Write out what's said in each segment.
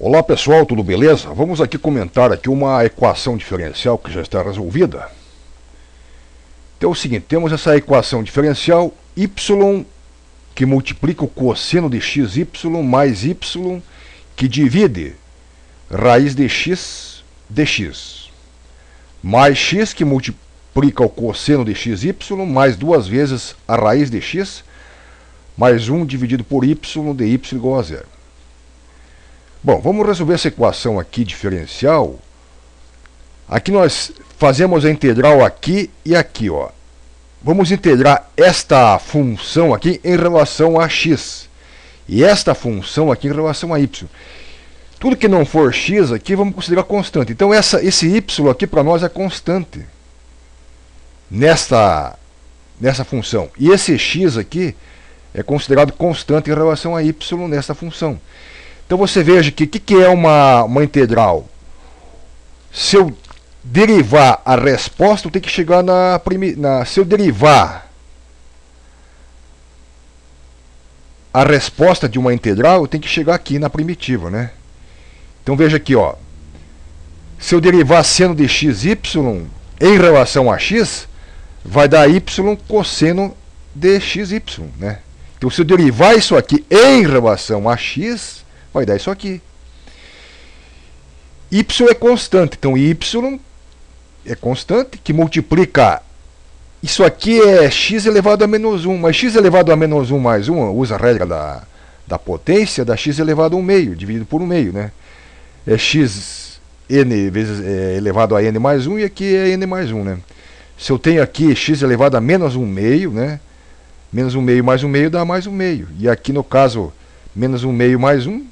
Olá pessoal, tudo beleza? Vamos aqui comentar aqui uma equação diferencial que já está resolvida. Então é o seguinte, temos essa equação diferencial y que multiplica o cosseno de xy mais y que divide raiz de x dx, mais x que multiplica o cosseno de xy mais duas vezes a raiz de x mais 1 dividido por y de y igual a zero. Bom, vamos resolver essa equação aqui diferencial. Aqui nós fazemos a integral aqui e aqui, ó. Vamos integrar esta função aqui em relação a x e esta função aqui em relação a y. Tudo que não for x aqui vamos considerar constante. Então esse y aqui para nós é constante nessa função. E esse x aqui é considerado constante em relação a y nessa função. Então você veja que o que é uma integral? Se eu derivar a resposta, eu tenho que chegar se eu derivar a resposta de uma integral, eu tenho que chegar aqui na primitiva, né? Então veja aqui, ó. Se eu derivar seno de xy em relação a x, vai dar y cosseno de xy, né? Então se eu derivar isso aqui em relação a x, vai dar isso aqui. Y é constante, então y é constante, que multiplica, isso aqui é x elevado a menos 1, mas x elevado a menos 1 mais 1, usa a regra da potência, da x elevado a 1 meio, dividido por 1 meio, né? É x n vezes elevado a n mais 1, e aqui é n mais 1, né? Se eu tenho aqui x elevado a menos 1 meio, né? Menos 1 meio mais 1 meio dá mais 1 meio, e aqui no caso, menos 1 meio mais 1,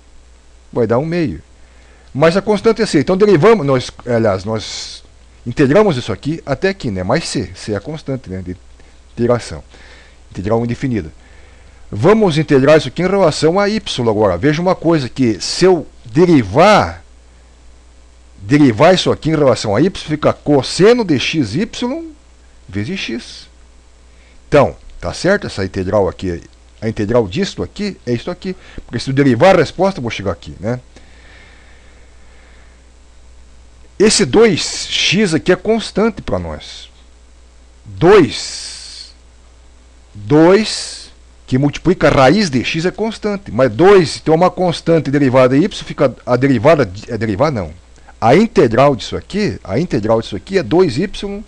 vai dar 1 meio. Mas a constante é c. Então derivamos, nós integramos isso aqui até aqui, né? Mais c. C é a constante, né? De integração. Integral indefinida. Vamos integrar isso aqui em relação a y agora. Veja uma coisa, que se eu derivar isso aqui em relação a y, fica cosseno de xy vezes x. Então, tá certo essa integral aqui? A integral disto aqui é isso aqui. Porque se eu derivar a resposta, eu vou chegar aqui, né? Esse 2x aqui é constante para nós. 2 que multiplica a raiz de x é constante. Mas 2 tem uma constante derivada de y, fica a derivada... não. A integral disso aqui é 2y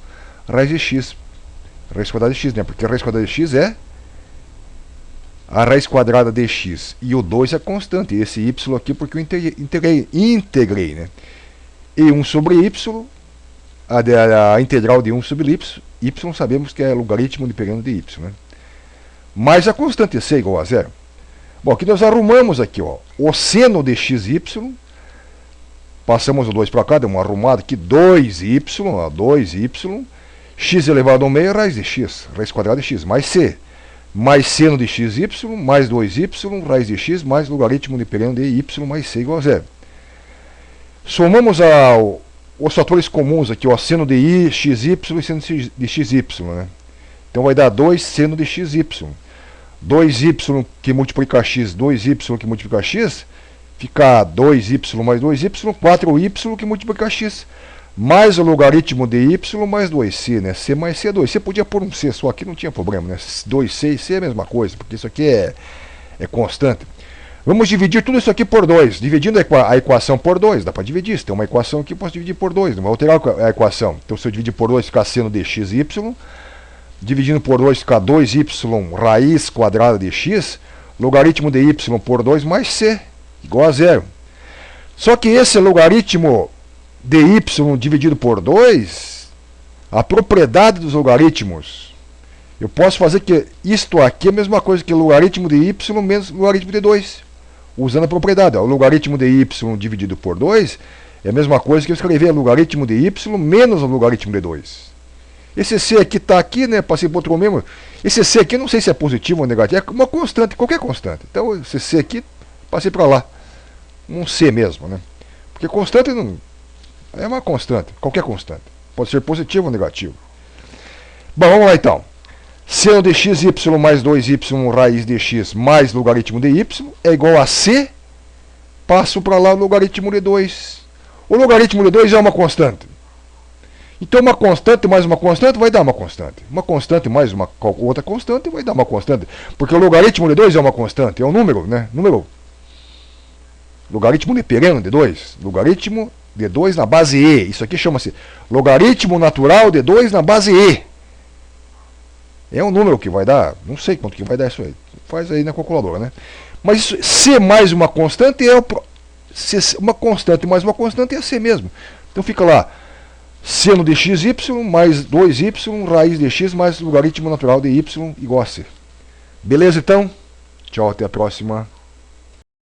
raiz de x. Raiz quadrada de x, né? Porque a raiz quadrada de x é a raiz quadrada de x, e o 2 é constante, esse y aqui porque eu integrei, né? E 1 sobre y, a integral de 1 sobre y sabemos que é logaritmo de pequeno de y, né? Mas a constante c igual a zero. Bom, aqui nós arrumamos aqui, ó, o seno de xy, passamos o 2 para cá, deu uma arrumada aqui, 2y, ó, 2y, x elevado ao meio é raiz de x, raiz quadrada de x, mais c. Mais seno de xy, mais 2y, raiz de x, mais logaritmo de pequeno de y, mais c igual a zero. Somamos os fatores comuns aqui, ó, seno de xy e seno de xy, né? Então vai dar 2 seno de xy. 2y que multiplica x, 2y que multiplica x, fica 2y mais 2y, 4y que multiplica x. Mais o logaritmo de y mais 2c, né? C mais c é 2. Você podia pôr um c só aqui, não tinha problema, né? 2c e c é a mesma coisa, porque isso aqui é constante. Vamos dividir tudo isso aqui por 2. Dividindo a equação por 2, dá para dividir. Se tem uma equação aqui, eu posso dividir por 2. Não vai alterar a equação. Então se eu dividir por 2, fica seno de xy. Dividindo por 2, fica 2y raiz quadrada de x. Logaritmo de y por 2 mais c, igual a zero. Só que esse logaritmo de y dividido por 2, a propriedade dos logaritmos, eu posso fazer que isto aqui é a mesma coisa que logaritmo de y menos logaritmo de 2, usando a propriedade. O logaritmo de y dividido por 2 é a mesma coisa que eu escrever logaritmo de y menos o logaritmo de 2. Esse c aqui está aqui, né? Passei para outro mesmo. Esse c aqui, não sei se é positivo ou negativo, é uma constante, qualquer constante. Então esse c aqui, passei para lá. Um c mesmo, né? Porque constante não... é uma constante, qualquer constante. Pode ser positivo ou negativo. Bom, vamos lá então. Seno de xy mais 2y raiz de x mais logaritmo de y é igual a c passo para lá o logaritmo de 2. O logaritmo de 2 é uma constante. Então uma constante mais uma constante vai dar uma constante. Uma constante mais uma outra constante vai dar uma constante. Porque o logaritmo de 2 é uma constante, é um número, né? Número. Logaritmo de pereno de 2. Logaritmo de 2 na base E. Isso aqui chama-se logaritmo natural de 2 na base E. É um número que vai dar, não sei quanto que vai dar isso aí. Faz aí na calculadora, né? Mas isso, C mais uma constante é uma constante mais uma constante é C mesmo. Então fica lá, seno de xy mais 2y raiz de x mais logaritmo natural de y igual a C. Beleza então? Tchau, até a próxima.